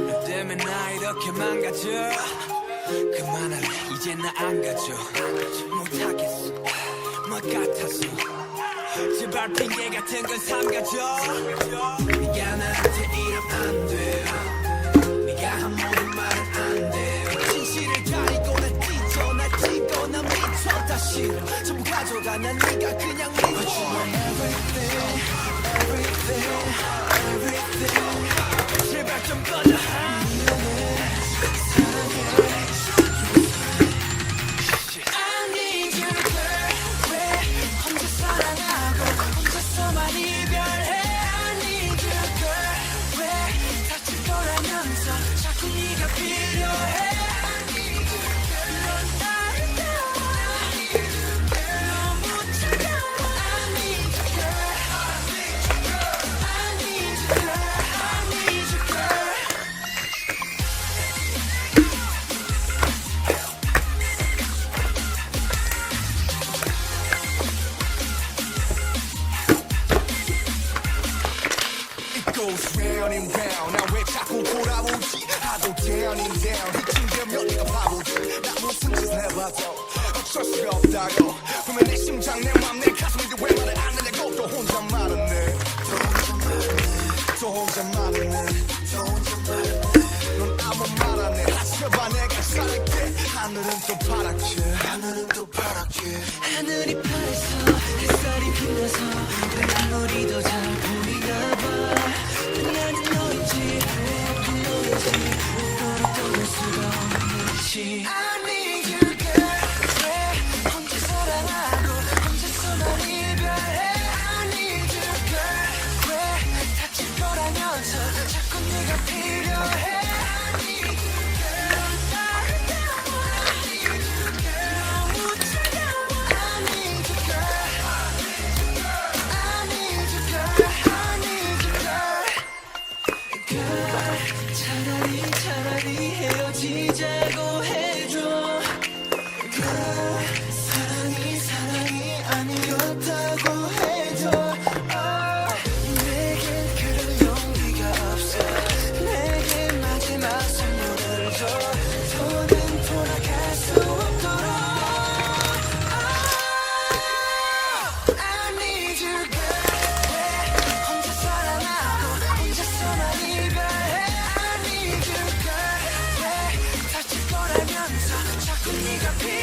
너 때문에 나 이렇게 망가져. 그만할래 이제 나 안 가져. 못하겠어 뭐 같아서. 제발 핑계 같은 건 삼가져. 네가 나한테 이러면 안 돼. 네가 한 모든 말은 안 돼. 진실을 가리고 난 찢어 날 찢고 난 미쳐. 다시 전부 가져가 난 네가 그냥 믿어. But you want everything, everything, everything. 제발 좀 꺼져. Goes round and round. 나 왜 자꾸 돌아오지? 하도 down and down. 이쯤 되면 네가 바보지. 나 무슨 짓을 해봐도 어쩔 수가 없다고. 보면 내 심장 내 맘 내 가슴인데 왜 말을 안 하냐고. 또 혼자 말하네. 또 혼자 말하네. 넌 아무 말 안 해. 하셔봐 내가 살게. 하늘은 또 파랗게. 하늘은 또 파랗게. 하늘이 파래서 햇살이 빛나서 아무리 더 잘 보이나 봐. 나는 너인지 왜 너인지 너를 떠날 수가 없는지. I need you girl. 왜 혼자 사랑하고 혼자서만 이별해. I need you girl. 왜 다칠 거라면서 자꾸 네가 필요해. I need you girl. 나를 따워. I need you girl. 너무 차가워. I need you girl. I need you girl. I need you girl. 차라리 헤어지자고 해줘. 사랑이 아니었다고 해줘. 내겐 그럴 용기가 없어. 내게 마지막 선물을 줘. 더는 돌아갈 수 없도록. I need you girl. 왜 혼자 사랑하고 혼자서만 이별해. I need you girl. 왜 다칠 거라면서 자꾸 네가 필요해.